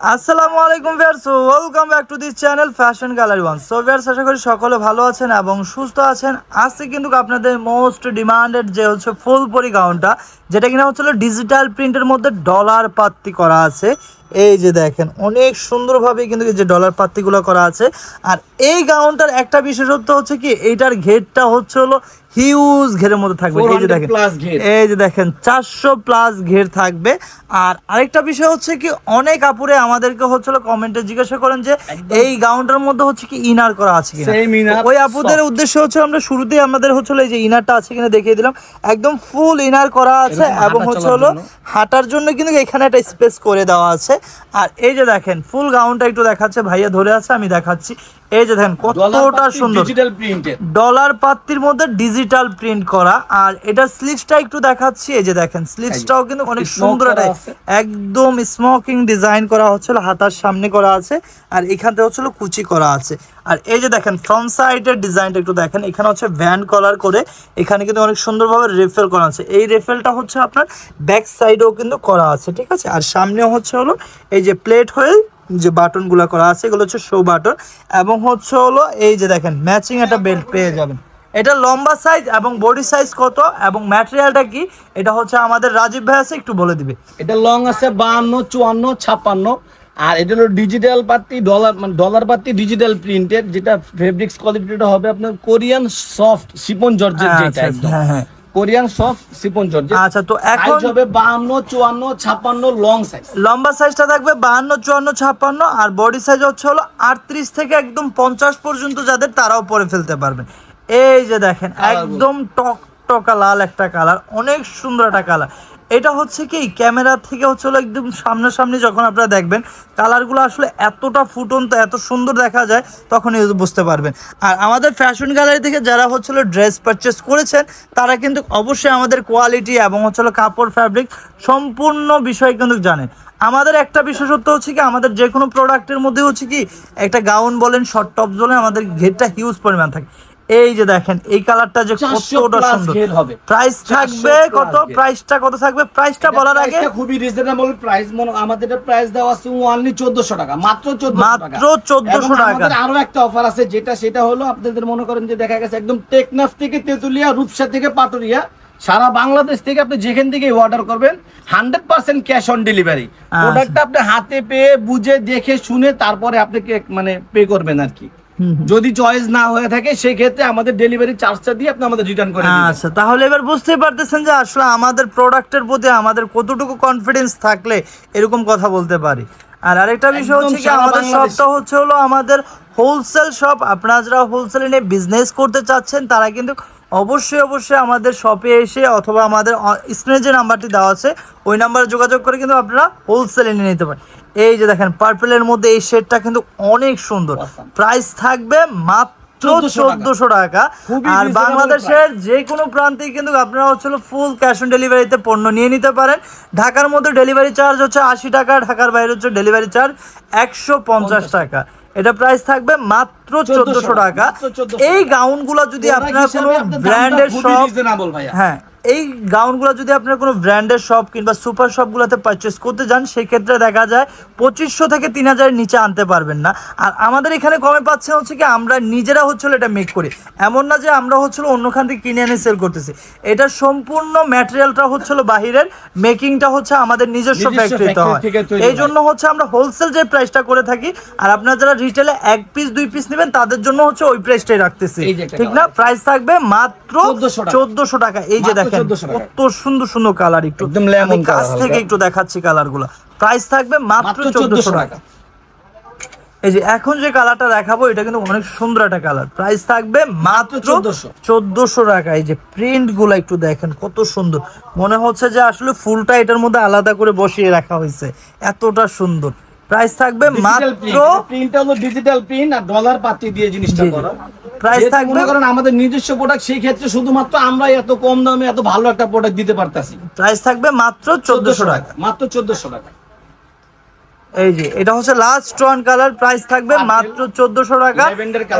আসসালামু আলাইকুম viewers, welcome back to this channel fashion gallery one. So viewers, আশা করি সকলে ভালো আছেন এবং সুস্থ আছেন। আজকে কিন্তু আপনাদের মোস্ট ডিমান্ডেড যে হচ্ছে ফুলপরি গাউনটা, যেটা কিনা হচ্ছিল ডিজিটাল প্রিন্টের মধ্যে ডলার পাত্তি করা আছে। এই যে দেখেন অনেক সুন্দরভাবে কিন্তু এই যে ডলার পাত্তিগুলো করা আছে। আর এই গাউনটার একটা বিশেষত্ব হচ্ছে কি, এইটার ঘেরটা হচ্ছে হলো হিউজ ঘেরের মধ্যে থাকবে। এই যে দেখেন, এই যে দেখেন 400+ ঘের থাকবে। আর আরেকটা বিষয় হচ্ছে কি, অনেক আপুরে আমাদেরকে হচ্ছিল কমেন্টে জিজ্ঞাসা করেন যে এই গাউনটার মধ্যে হচ্ছে কি ইনার করা আছে কিনা। ওই আপুদের উদ্দেশ্য হচ্ছে আমরা শুরুতেই আমাদের হচ্ছিল এই যে ইনারটা আছে কিনা দেখিয়ে দিলাম। একদম ফুল ইনার করা আছে এবং হচ্ছে হলো হাঁটার জন্য কিন্তু এখানে একটা স্পেস করে দেওয়া আছে। আর এই যে দেখেন ফুল গাউনটা একটু দেখাচ্ছে, ভাইয়া ধরে আছে, আমি দেখাচ্ছি। এই যে দেখেন কতটা সুন্দর ডিজিটাল প্রিন্টেড, ডলার পাত্তির মধ্যে ডিজিটাল প্রিন্ট করা। আর এটা স্লিভসটা একটু দেখাচ্ছি। এই যে দেখেন স্লিভসটাও কিন্তু অনেক সুন্দর, একদম স্মোকিং ডিজাইন করা হচ্ছিল, হাতার সামনে করা আছে আর এখানে হচ্ছিল কুচি করা আছে। আর এই যে দেখেন ফ্রন্ট সাইডের ডিজাইনটা একটু দেখেন, এখানে হচ্ছে ভ্যান কলার করে এখানে কিন্তু অনেক সুন্দরভাবে রেফেল করা আছে। এই রেফেলটা হচ্ছে আপনার ব্যাক সাইডেও কিন্তু করা আছে, ঠিক আছে। আর সামনেও হচ্ছে হলো এই যে প্লেট হয়ে যে বাটনগুলো করা আছে, এগুলো হচ্ছে শো বাটন এবং হচ্ছে হলো এই যে দেখেন ম্যাচিং একটা বেল্ট পেয়ে যাবেন। এটা লম্বা সাইজ এবং বডি সাইজ কত এবং ম্যাটেরিয়ালটা কি, এটা হচ্ছে আমাদের রাজীব ভাই আছে, একটু বলে দিবে। এটা লং আছে 52, 54, 56। আর এটা হলো ডিজিটাল পাত্তি, ডলার পাত্তি ডিজিটাল প্রিন্টেড, যেটা ফেব্রিক্স কোয়ালিটিটা হবে আপনার কোরিয়ান সফট শিফন জর্জেট, যেটা একদম কোরিয়ান সফট শিফন জর্জেট। আচ্ছা, তো এখন হবে 52, 54, 56 লং সাইজ। লম্বা সাইজটা থাকবে 52, 54, 56 আর বডি সাইজ হচ্ছে হলো 38 থেকে একদম 50 পর্যন্ত, যাদের তারাও পরে ফেলতে পারবেন। এই যে দেখেন একদম টকটকা লাল একটা কালার, অনেক সুন্দর একটা কালার। এটা হচ্ছে কি ক্যামেরা থেকে হচ্ছে একদম সামনাসামনি যখন আপনারা দেখবেন কালারগুলো আসলে এতটা ফুটন্ত, এত সুন্দর দেখা যায়, তখন বুঝতে পারবেন। আর আমাদের ফ্যাশন গ্যালারি থেকে যারা হচ্ছিল ড্রেস পারচেস করেছেন, তারা কিন্তু অবশ্যই আমাদের কোয়ালিটি এবং হচ্ছিল কাপড় ফ্যাব্রিক সম্পূর্ণ বিষয় কিন্তু জানেন। আমাদের একটা বিশেষত্ব হচ্ছে কি, আমাদের যে কোনো প্রোডাক্টের মধ্যে হচ্ছে কি একটা গাউন বলেন, শর্ট টপ বলেন, আমাদের ঘেরটা হিউজ পরিমাণ থাকে। এই যে দেখেন এই কালারটা যে কতটা সুন্দর হবে। প্রাইস থাকবে কত, প্রাইসটা কত থাকবে, প্রাইসটা বলার আগে খুবই রিজনেবল প্রাইস। আমাদের প্রাইস দেওয়া আছে অনলি 1400 টাকা, মাত্র 1400 টাকা। আমাদের আরো একটা অফার আছে, সেটা হলো আপনাদের মনে করেন যে দেখা গেছে একদম টেকনাফ থেকে তেতুলিয়া, রূপসা থেকে পাটুরিয়া, সারা বাংলাদেশ থেকে আপনি যেখান থেকে অর্ডার করবেন 100% ক্যাশ অন ডেলিভারি। প্রোডাক্টটা আপনি হাতে পেয়ে বুঝে দেখে শুনে তারপরে আপনাকে মানে পে করবেন আর কি। যদি চয়েস না হয়ে থাকে সেই ক্ষেত্রে আমাদের ডেলিভারি চার্জটা দিয়ে আপনি আমাদের রিটার্ন করে দিবেন। আচ্ছা, তাহলে এবার বুঝতে পারতেছেন যে আসলে আমাদের প্রোডাক্টের প্রতি আমাদের কতটুকু কনফিডেন্স থাকলে এরকম কথা বলতে পারি। আর আরেকটা বিষয় হচ্ছে কি, আমাদের শপটা হচ্ছে হলো আমাদের হোলসেল শপ। আপনারা যারা হোলসেলে নিয়ে বিজনেস করতে চাচ্ছেন, তারা কিন্তু অবশ্যই আমাদের শপে এসে অথবা আমাদের স্ক্রিনে যে নাম্বারটি দেওয়া আছে ওই নাম্বারে যোগাযোগ করে কিন্তু আপনারা হোলসেলে নিয়ে নিতে পারেন। এই যে দেখেন পার্পলের মধ্যে এই শেডটা কিন্তু অনেক সুন্দর। প্রাইস থাকবে মাত্র 1400 টাকা। আর বাংলাদেশের যে কোনো প্রান্তে কিন্তু আপনারা হচ্ছিল ফুল ক্যাশ অন ডেলিভারিতে পণ্য নিয়ে নিতে পারেন। ঢাকার মধ্যে ডেলিভারি চার্জ হচ্ছে 80 টাকা, ঢাকার বাইরে হচ্ছে ডেলিভারি চার্জ 150 টাকা। এটা প্রাইস থাকবে মাত্র 1400 টাকা। এই গাউনগুলো যদি আপনারা কোনো ব্র্যান্ডের শপ, হ্যাঁ এই গাউনগুলো যদি আপনারা কোনো ব্র্যান্ডের শপ কিংবা সুপার শপগুলোতে পারচেস করতে যান, সেই ক্ষেত্রে দেখা যায় 2500 থেকে 3000 নিচে আনতে পারবেন না। আর আমাদের এখানে কমে পাচ্ছেন হচ্ছে কি, আমরা নিজেরা হচ্ছিল এটা মেক করি, এমন না যে আমরা হচ্ছিল অন্যখান থেকে কিনে এনে সেল করতেছি। এটা সম্পূর্ণ ম্যাটেরিয়ালটা হচ্ছিল বাহিরের, মেকিংটা হচ্ছে আমাদের নিজস্ব ফ্যাক্টরিতে হয়। এই জন্য হচ্ছে আমরা হোলসেল যে প্রাইসটা করে থাকি, আর আপনারা যারা রিটেলে 1 পিস 2 পিস নেবেন তাদের জন্য হচ্ছে ওই প্রাইসটাই রাখতেছি, ঠিক না। প্রাইস থাকবে মাত্র 1400 টাকা। এই যে দেখেন কত সুন্দর সুন্দর কালার, একটু কাছ থেকে একটু দেখাচ্ছি কালারগুলো। প্রাইস থাকবে মাত্র 1400 টাকা। এই যে এখন যে কালারটা দেখাবো এটা কিন্তু অনেক সুন্দর একটা কালার, প্রাইস থাকবে মাত্র 1400 টাকা। এই যে প্রিন্ট গুলো একটু দেখেন কত সুন্দর, মনে হচ্ছে যে আসলে ফুলটা এটার মধ্যে আলাদা করে বসিয়ে রাখা হয়েছে, এতটা সুন্দর। প্রাইস থাকবে মাত্র, প্রিন্টটা হলো ডিজিটাল প্রিন্ট আর ডলার পাতি দিয়ে জিনিসটা করা। প্রাইস থাকবে, কারণ আমাদের নিজস্ব প্রোডাক্ট, সেই ক্ষেত্রে শুধুমাত্র আমরা এত কম দামে এত ভালো একটা প্রোডাক্ট দিতে পারতাছি। প্রাইস থাকবে মাত্র 1400 টাকা, মাত্র 1400 টাকা। এই যে এটা হচ্ছে লাস্ট ওয়ান কালার, প্রাইস থাকবে মাত্র 1400 টাকা।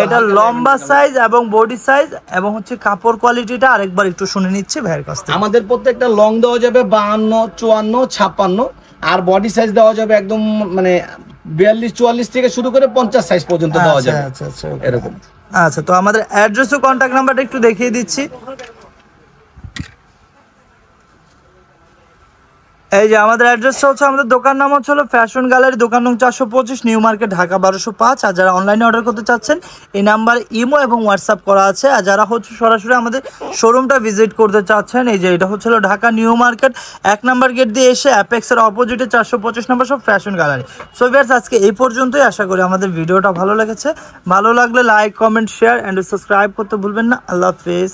এটা লম্বা সাইজ এবং বডি সাইজ এবং হচ্ছে কাপড় কোয়ালিটিটা আরেকবার একটু শুনে নিচ্ছি ভাইয়ের কাছ থেকে। আমাদের প্রত্যেকটা লং দেওয়া যাবে 52, 54, 56 আর বডি সাইজ দেওয়া যাবে একদম মানে 42-44 থেকে শুরু করে 50 সাইজ পর্যন্ত দেওয়া যাবে। আচ্ছা আচ্ছা এরকম। আচ্ছা, তো আমাদের অ্যাড্রেস ও কন্ট্যাক্ট নাম্বারটা একটু দেখিয়ে দিচ্ছি। এই যে আমাদের অ্যাড্রেসটা হচ্ছে, আমাদের দোকান নাম হচ্ছে হলো ফ্যাশন গ্যালারি, দোকান নং 425, নিউ মার্কেট, ঢাকা 1205। আর যারা অনলাইনে অর্ডার করতে চাচ্ছেন এই নাম্বার ইমো এবং হোয়াটসঅ্যাপ করা আছে। আর যারা হচ্ছে সরাসরি আমাদের শোরুমটা ভিজিট করতে চাচ্ছেন, এই যে এটা হচ্ছে হলো Dhaka New Market 1 number gate দিয়ে এসে অ্যাপেক্সের অপোজিটে 425 নাম্বার সব ফ্যাশন গ্যালারি। সো ভিউয়ার্স, আজকে এই পর্যন্তই। আশা করি আমাদের ভিডিওটা ভালো লেগেছে। ভালো লাগলে like, comment, share and subscribe করতে ভুলবেন না। আল্লাহ হাফেজ।